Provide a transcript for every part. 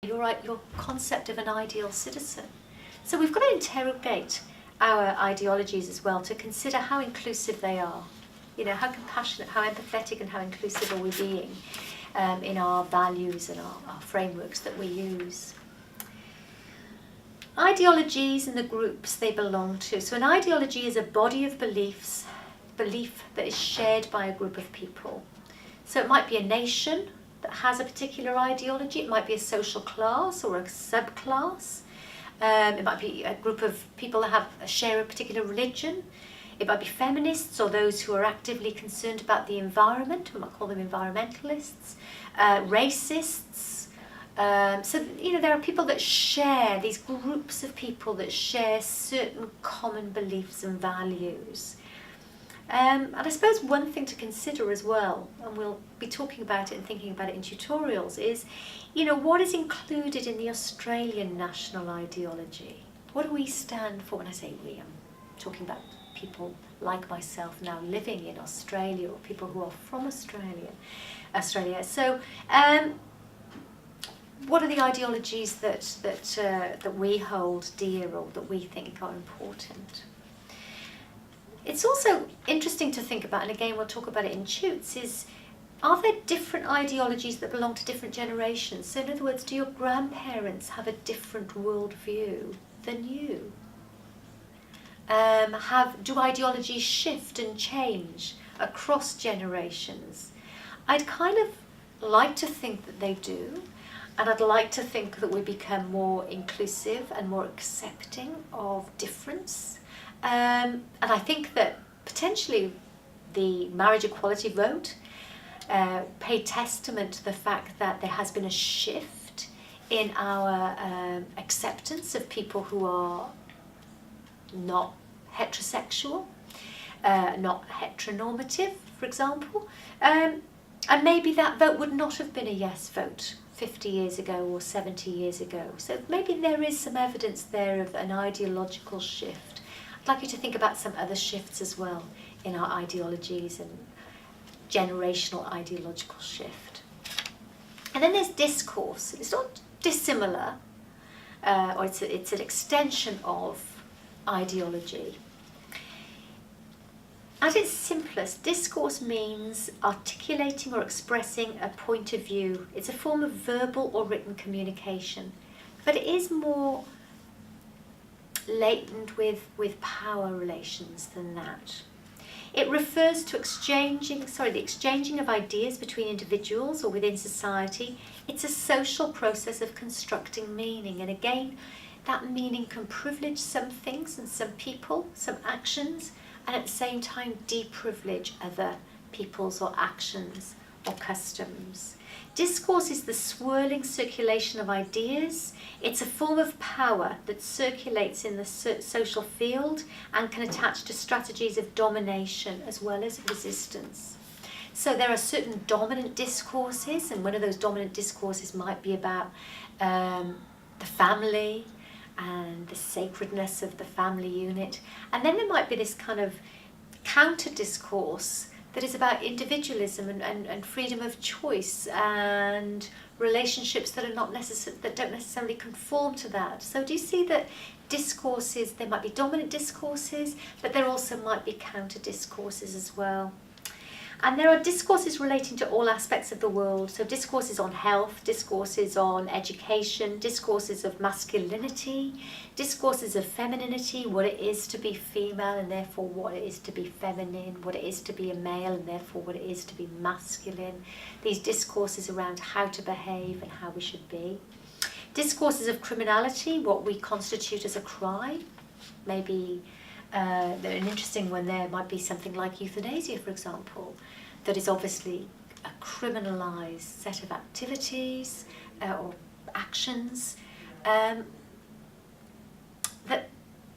your concept of an ideal citizen. So we've got to interrogate our ideologies as well to consider how inclusive they are. You know, how compassionate, how empathetic and how inclusive are we being in our values and our frameworks that we use. Ideologies and the groups they belong to. So an ideology is a body of belief that is shared by a group of people. So it might be a nation that has a particular ideology, it might be a social class or a subclass, it might be a group of people that share a particular religion, it might be feminists or those who are actively concerned about the environment, we might call them environmentalists, racists. So, you know, there are people that share, these groups of people that share certain common beliefs and values. And I suppose one thing to consider as well, and we'll be talking about it and thinking about it in tutorials, is, you know, what is included in the Australian national ideology? What do we stand for? When I say we, I'm talking about people like myself now living in Australia, or people who are from Australia. So, what are the ideologies that we hold dear or that we think are important? It's also interesting to think about, and again we'll talk about it in Toots, is are there different ideologies that belong to different generations? So in other words, do your grandparents have a different worldview than you? Do ideologies shift and change across generations? I'd kind of like to think that they do, and I'd like to think that we become more inclusive and more accepting of difference. And I think that potentially the marriage equality vote paid testament to the fact that there has been a shift in our acceptance of people who are not heterosexual, not heteronormative, for example. And maybe that vote would not have been a yes vote 50 years ago or 70 years ago. So maybe there is some evidence there of an ideological shift. I'd like you to think about some other shifts as well in our ideologies and generational ideological shift. And then there's discourse. It's not dissimilar, or it's an extension of ideology. At its simplest, discourse means articulating or expressing a point of view. It's a form of verbal or written communication, but it is more latent with power relations than that. It refers to the exchanging of ideas between individuals or within society. It's a social process of constructing meaning, and again, that meaning can privilege some things and some people, some actions, and at the same time deprivilege other peoples or actions or customs. Discourse is the swirling circulation of ideas. It's a form of power that circulates in the social field and can attach to strategies of domination as well as resistance. So there are certain dominant discourses, and one of those dominant discourses might be about the family and the sacredness of the family unit. And then there might be this kind of counter discourse that is about individualism and freedom of choice and relationships that don't necessarily conform to that. So do you see that discourses, there might be dominant discourses, but there also might be counter discourses as well. And there are discourses relating to all aspects of the world. So discourses on health, discourses on education, discourses of masculinity, discourses of femininity, what it is to be female and therefore what it is to be feminine, what it is to be a male and therefore what it is to be masculine. These discourses around how to behave and how we should be. Discourses of criminality, what we constitute as a crime. Maybe an interesting one there might be something like euthanasia, for example, that is obviously a criminalised set of activities or actions that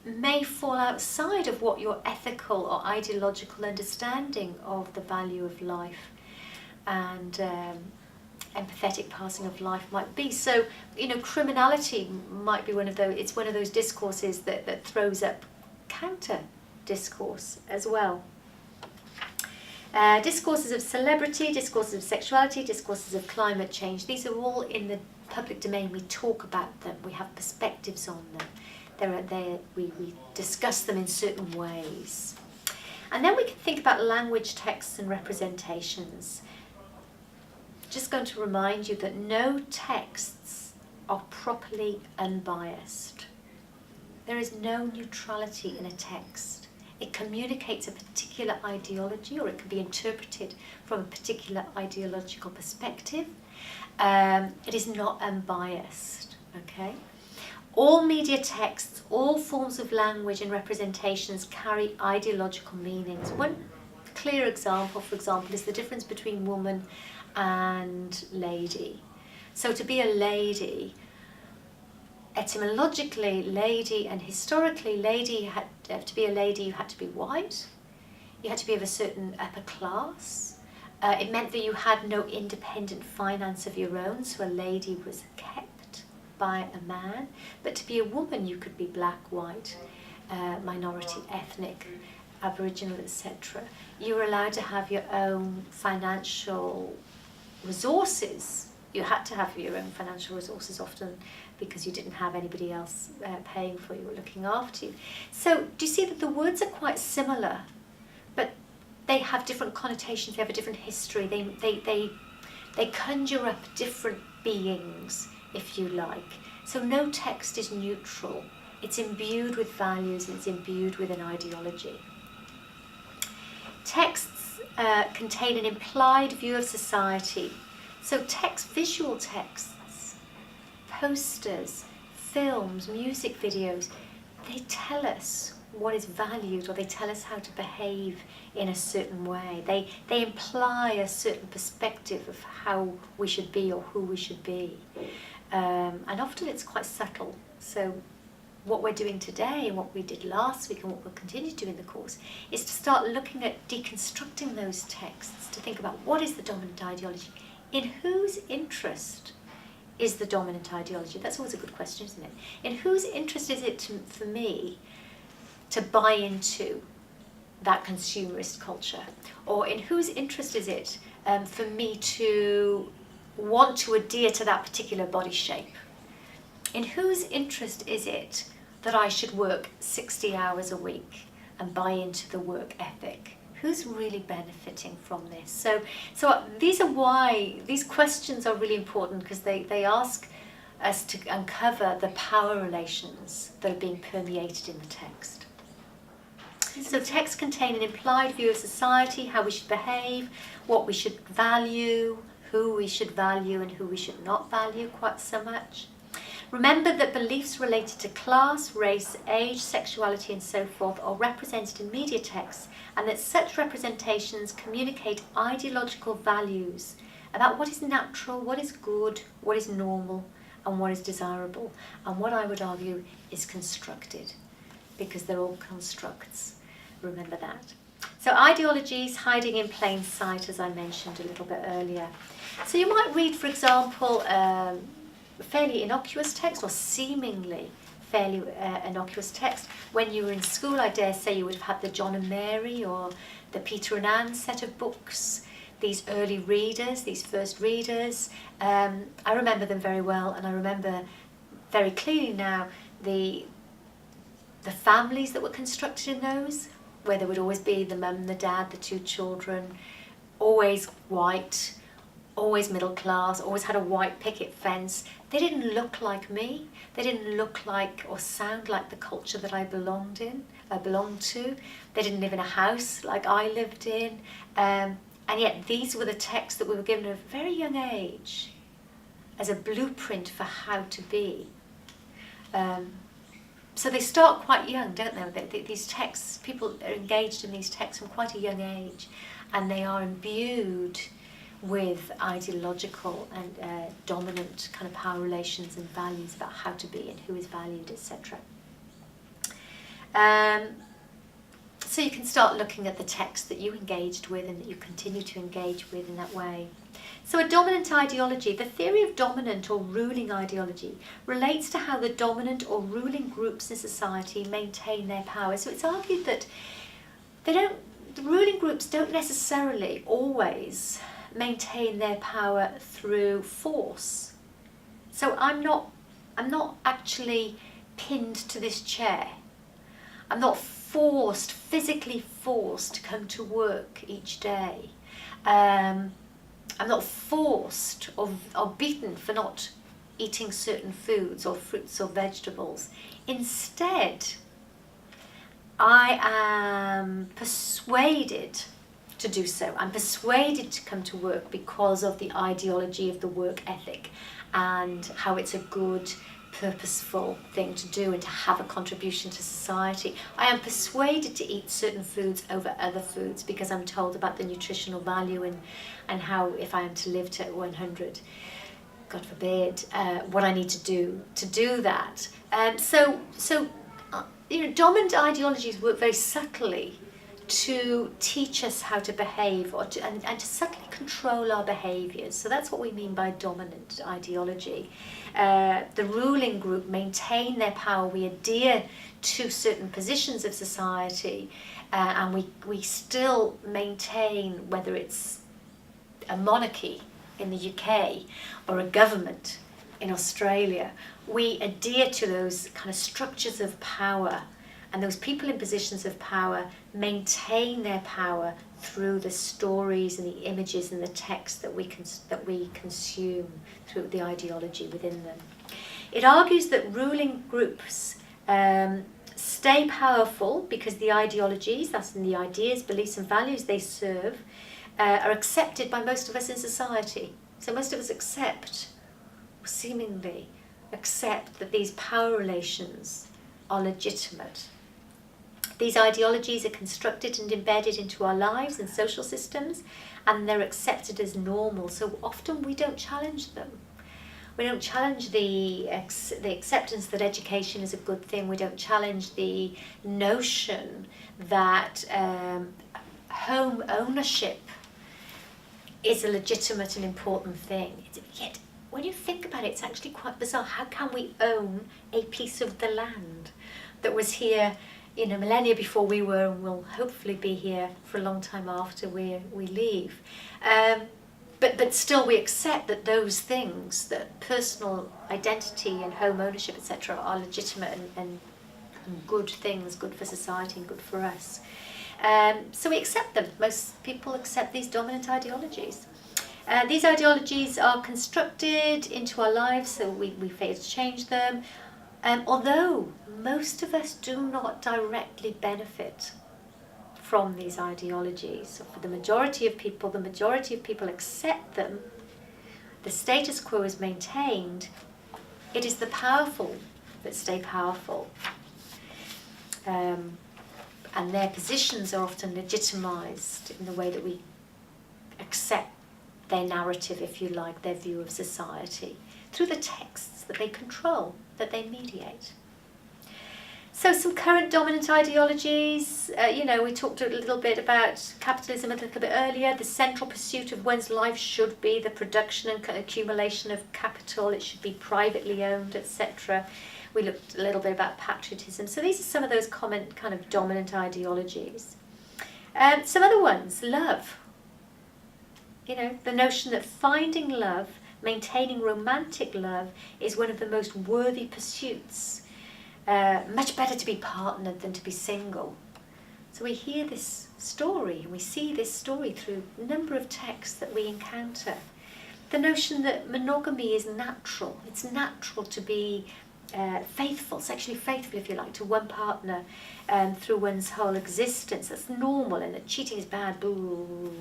may fall outside of what your ethical or ideological understanding of the value of life and empathetic passing of life might be. So, you know, criminality might be one of those discourses that throws up counter discourse as well. Discourses of celebrity, discourses of sexuality, discourses of climate change. These are all in the public domain, we talk about them, we have perspectives on them. We discuss them in certain ways. And then we can think about language, texts and representations. Just going to remind you that no texts are properly unbiased. There is no neutrality in a text. It communicates a particular ideology, or it can be interpreted from a particular ideological perspective. It is not unbiased, okay? All media texts, all forms of language and representations carry ideological meanings. One clear example, for example, is the difference between woman and lady. So to be a lady, etymologically lady and historically lady, to be a lady you had to be white, you had to be of a certain upper class. It meant that you had no independent finance of your own, so a lady was kept by a man. But to be a woman, you could be black, white, minority, ethnic, Aboriginal, etc. You were allowed to have your own financial resources. You had to have your own financial resources often because you didn't have anybody else paying for you or looking after you. So do you see that the words are quite similar, but they have different connotations, they have a different history, they conjure up different beings, if you like. So no text is neutral. It's imbued with values and it's imbued with an ideology. Texts contain an implied view of society. So visual texts, posters, films, music videos, they tell us what is valued, or they tell us how to behave in a certain way. They imply a certain perspective of how we should be or who we should be. And often it's quite subtle. So what we're doing today and what we did last week and what we'll continue to do in the course is to start looking at deconstructing those texts, to think about what is the dominant ideology, in whose interest is the dominant ideology. That's always a good question, isn't it? In whose interest is it for me to buy into that consumerist culture? Or in whose interest is it for me to want to adhere to that particular body shape? In whose interest is it that I should work 60 hours a week and buy into the work ethic? Who's really benefiting from this? So these are why these questions are really important, because they ask us to uncover the power relations that are being permeated in the text. So texts contain an implied view of society, how we should behave, what we should value, who we should value and who we should not value quite so much. Remember that beliefs related to class, race, age, sexuality and so forth are represented in media texts, and that such representations communicate ideological values about what is natural, what is good, what is normal and what is desirable, and what I would argue is constructed, because they're all constructs. Remember that. So ideologies hiding in plain sight, as I mentioned a little bit earlier. So you might read, for example, a fairly innocuous text, or seemingly fairly innocuous text. When you were in school, I dare say you would have had the John and Mary or the Peter and Anne set of books. These early readers, these first readers, I remember them very well, and I remember very clearly now the families that were constructed in those, where there would always be the mum, the dad, the two children, always white, always middle class, always had a white picket fence. They didn't look like me. They didn't look like or sound like the culture that I belonged to. They didn't live in a house like I lived in. And yet these were the texts that we were given at a very young age as a blueprint for how to be. So they start quite young, don't they? These texts, people are engaged in these texts from quite a young age, and they are imbued with ideological and dominant kind of power relations and values about how to be and who is valued, etc. So you can start looking at the text that you engaged with and that you continue to engage with in that way. So a dominant ideology, the theory of dominant or ruling ideology, relates to how the dominant or ruling groups in society maintain their power. So it's argued that the ruling groups don't necessarily always maintain their power through force. So I'm not actually pinned to this chair. I'm not physically forced to come to work each day. I'm not forced or beaten for not eating certain foods or fruits or vegetables. Instead, I am persuaded to do so. I'm persuaded to come to work because of the ideology of the work ethic and how it's a good, purposeful thing to do and to have a contribution to society. I am persuaded to eat certain foods over other foods because I'm told about the nutritional value and how, if I am to live to 100, God forbid, what I need to do that. Dominant ideologies work very subtly to teach us how to behave and to subtly control our behaviours. So that's what we mean by dominant ideology. The ruling group maintain their power. We adhere to certain positions of society, and we still maintain, whether it's a monarchy in the UK or a government in Australia, we adhere to those kind of structures of power, and those people in positions of power maintain their power through the stories and the images and the text that we consume through the ideology within them. It argues that ruling groups stay powerful because the ideologies, that's in the ideas, beliefs and values they serve, are accepted by most of us in society. So most of us seemingly accept that these power relations are legitimate. These ideologies are constructed and embedded into our lives and social systems, and they're accepted as normal. So often we don't challenge them. We don't challenge the acceptance that education is a good thing. We don't challenge the notion that home ownership is a legitimate and important thing. Yet, when you think about it, it's actually quite bizarre. How can we own a piece of the land that was here, millennia before we were, and will hopefully be here for a long time after we leave? But still, we accept that those things, that personal identity and home ownership, etc., are legitimate and good things, good for society and good for us. So we accept them. Most people accept these dominant ideologies. These ideologies are constructed into our lives, so we fail to change them. Although most of us do not directly benefit from these ideologies. So for the majority of people accept them. The status quo is maintained. It is the powerful that stay powerful. And their positions are often legitimised in the way that we accept their narrative, if you like, their view of society, through the texts that they control, that they mediate. So some current dominant ideologies, we talked a little bit about capitalism a little bit earlier. The central pursuit of one's life should be the production and accumulation of capital. It should be privately owned, etc. We looked a little bit about patriotism. So these are some of those common kind of dominant ideologies. Some other ones, love. The notion that finding love, maintaining romantic love, is one of the most worthy pursuits. Much better to be partnered than to be single. So we hear this story, and we see this story through a number of texts that we encounter. The notion that monogamy is natural. It's natural to be faithful, sexually faithful, if you like, to one partner through one's whole existence. That's normal, and that cheating is bad. Boo.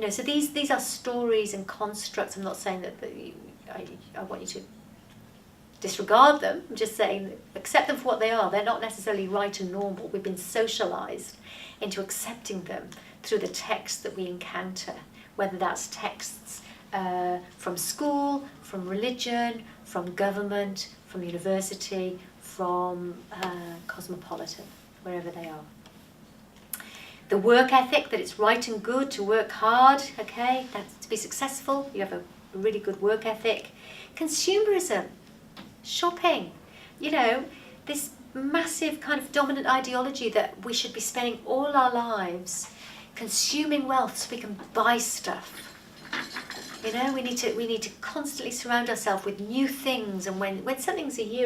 So these are stories and constructs. I'm not saying that I want you to disregard them. I'm just saying accept them for what they are. They're not necessarily right and normal. We've been socialised into accepting them through the texts that we encounter, whether that's texts from school, from religion, from government, from university, from cosmopolitan, wherever they are. The work ethic, that it's right and good to work hard, okay, that's to be successful, you have a really good work ethic. Consumerism, shopping, this massive kind of dominant ideology that we should be spending all our lives consuming wealth so we can buy stuff. You know, we need to constantly surround ourselves with new things, and when something's a year